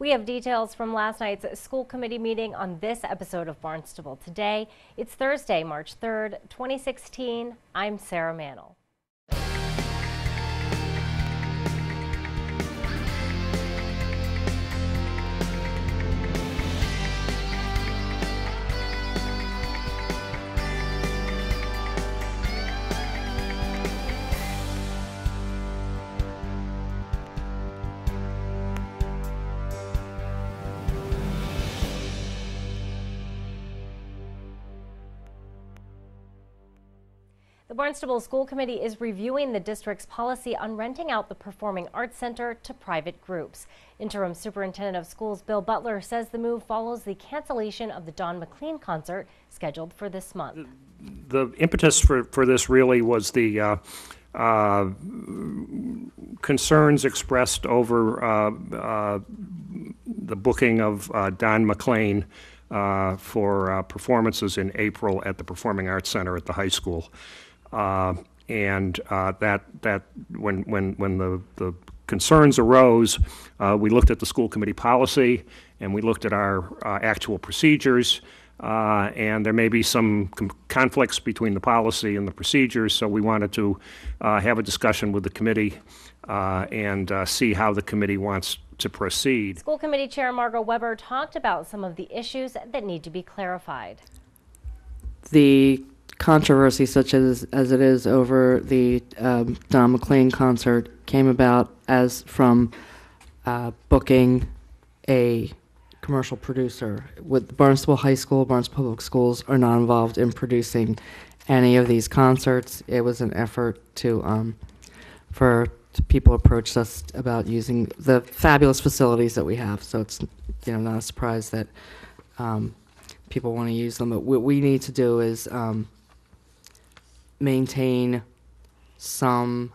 We have details from last night's school committee meeting on this episode of Barnstable Today. It's Thursday, March 3rd, 2016. I'm Sarah Mantle. The Barnstable School Committee is reviewing the district's policy on renting out the Performing Arts Center to private groups. Interim Superintendent of Schools Bill Butler says the move follows the cancellation of the Don McLean concert scheduled for this month. The impetus for this really was the concerns expressed over the booking of Don McLean for performances in April at the Performing Arts Center at the high school. That when the concerns arose, we looked at the school committee policy and we looked at our actual procedures, and there may be some conflicts between the policy and the procedures, so we wanted to have a discussion with the committee and see how the committee wants to proceed. School Committee Chair Margot Weber talked about some of the issues that need to be clarified. The controversy, such as it is over the Don McLean concert, came about as from booking a commercial producer. With Barnstable High School, Barnstable Public Schools are not involved in producing any of these concerts. It was an effort to people approached us about using the fabulous facilities that we have. So it's not a surprise that people want to use them. But what we need to do is maintain some,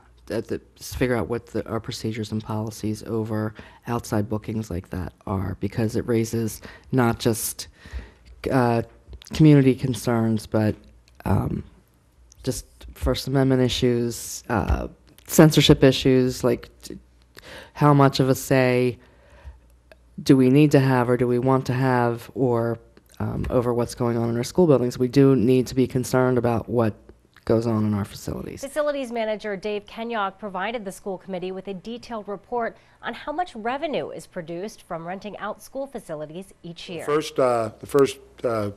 figure out what our procedures and policies over outside bookings like that are, because it raises not just community concerns, but just First Amendment issues, censorship issues, like how much of a say do we need to have or do we want to have, or over what's going on in our school buildings. We do need to be concerned about what goes on in our facilities. Facilities Manager Dave Kenyok provided the school committee with a detailed report on how much revenue is produced from renting out school facilities each year. The first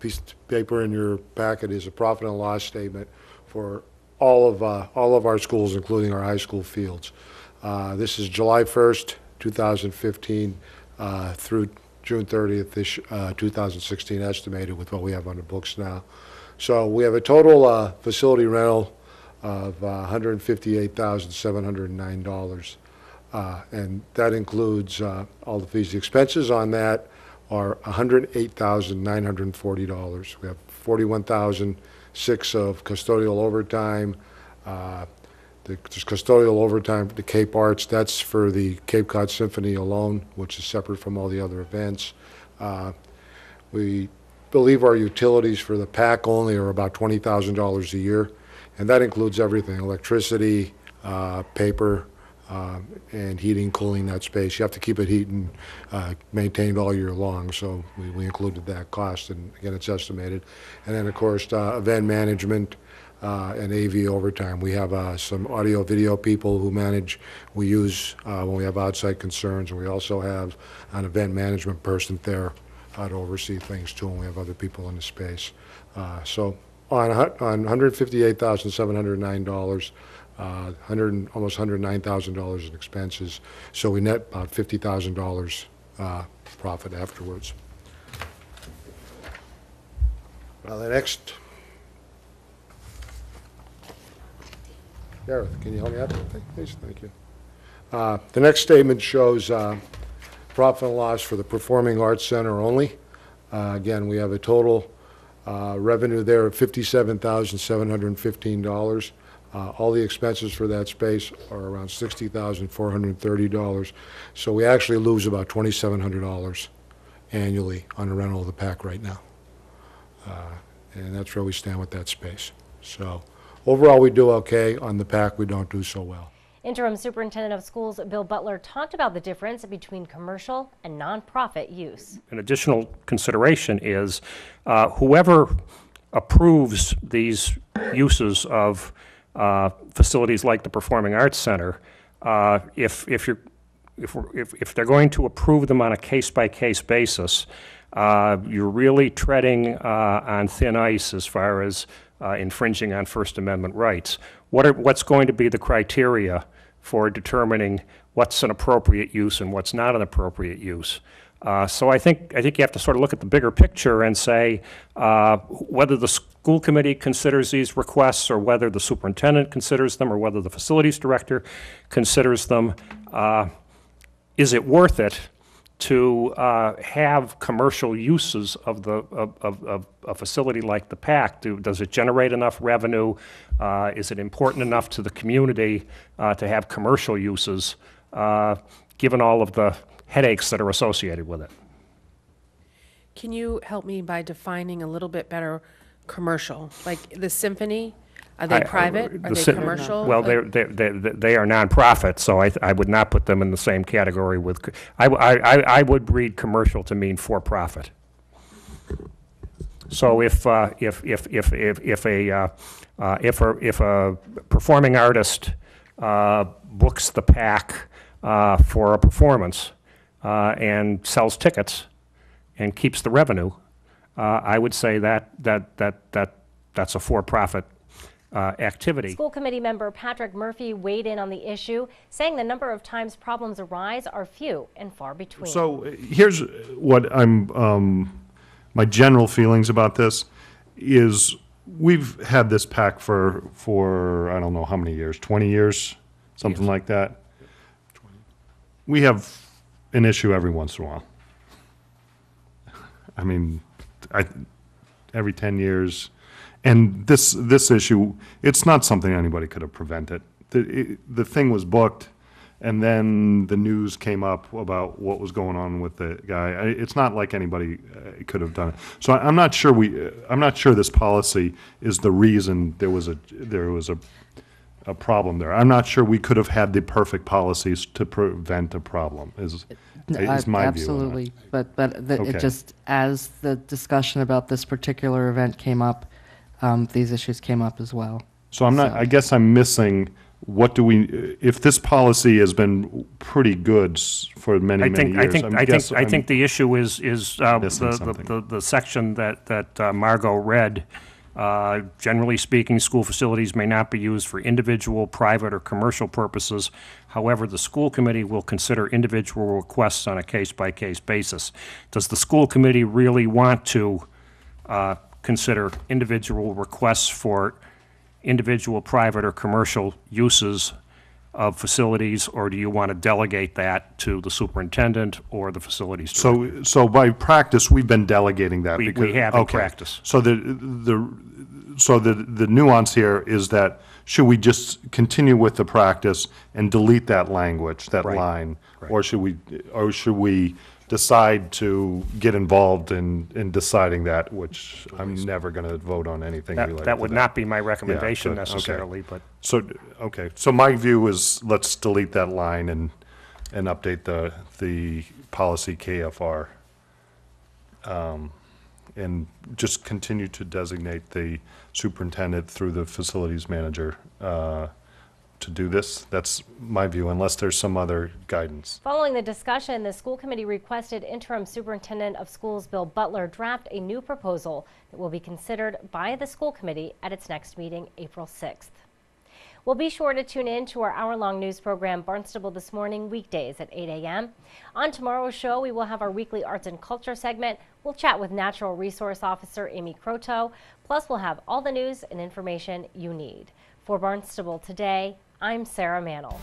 piece of paper in your packet is a profit and loss statement for all of our schools, including our high school fields. This is July 1st, 2015 through June 30th, 2016 estimated with what we have on the books now. So we have a total facility rental of $158,709, and that includes all the fees. The expenses on that are $108,940. We have $41,006 of custodial overtime. There's custodial overtime for the Cape Arts. That's for the Cape Cod Symphony alone, which is separate from all the other events. We believe our utilities for the PAC only are about $20,000 a year, and that includes everything: electricity, paper, and heating, cooling that space. You have to keep it heated and maintained all year long, so we included that cost, and again, it's estimated. And then, of course, event management and AV overtime. We have some audio video people who we use when we have outside concerns, and we also have an event management person there to oversee things too, and we have other people in the space. So on $158,709, almost $109,000 in expenses, so we net about $50,000 profit afterwards. The next, Gareth, can you help me out, please? Thank you. The next statement shows profit and loss for the Performing Arts Center only. Again, we have a total revenue there of $57,715. All the expenses for that space are around $60,430. So we actually lose about $2,700 annually on the rental of the PAC right now. And that's where we stand with that space. So overall, we do okay. On the PAC, we don't do so well. Interim Superintendent of Schools Bill Butler talked about the difference between commercial and nonprofit use. An additional consideration is whoever approves these uses of facilities like the Performing Arts Center, if they're going to approve them on a case-by-case basis, you're really treading on thin ice as far as infringing on First Amendment rights. What's going to be the criteria for determining what's an appropriate use and what's not an appropriate use? So I think you have to sort of look at the bigger picture and say whether the school committee considers these requests or whether the superintendent considers them or whether the facilities director considers them. Is it worth it to have commercial uses of a facility like the PAC? Does it generate enough revenue? Is it important enough to the community to have commercial uses, given all of the headaches that are associated with it? Can you help me by defining a little bit better commercial? Like the symphony, are they private? Are they commercial? Well, they are nonprofit, so I would not put them in the same category with. I would read commercial to mean for profit. So if a performing artist books the PAC for a performance and sells tickets and keeps the revenue, I would say that's a for-profit activity. School committee member Patrick Murphy weighed in on the issue, saying the number of times problems arise are few and far between. So here's what my general feelings about this is we've had this PAC for I don't know how many years, 20 years, something like that. We have an issue every once in a while. I mean, every 10 years. And this issue, it's not something anybody could have prevented. The thing was booked, and then the news came up about what was going on with the guy. It's not like anybody could have done it. So I'm not sure this policy is the reason there was a problem there. I'm not sure we could have had the perfect policies to prevent a problem. Is my absolutely. view. Absolutely, it just, as the discussion about this particular event came up, these issues came up as well. So I guess I'm missing, if this policy has been pretty good for many years. I think the issue is the section that Margot read. Generally speaking, school facilities may not be used for individual, private, or commercial purposes. However, the school committee will consider individual requests on a case-by-case basis. Does the school committee really want to consider individual requests for individual, private, or commercial uses of facilities, or do you want to delegate that to the superintendent or the facilities director? So by practice, we've been delegating that. We have in practice. So the nuance here is that should we just continue with the practice and delete that language, that line, or should we decide to get involved in deciding that, which I'm never going to vote on anything related to that. That would not be my recommendation necessarily, but. So my view is let's delete that line and update the policy KFR. And just continue to designate the superintendent through the facilities manager to do this. That's my view, unless there's some other guidance. Following the discussion, the school committee requested Interim Superintendent of Schools Bill Butler draft a new proposal that will be considered by the school committee at its next meeting, April 6th. Well, be sure to tune in to our hour-long news program, Barnstable This Morning, weekdays at 8 a.m. On tomorrow's show, we will have our weekly arts and culture segment. We'll chat with Natural Resource Officer Amy Croteau. Plus, we'll have all the news and information you need. For Barnstable Today, I'm Sarah Mannel.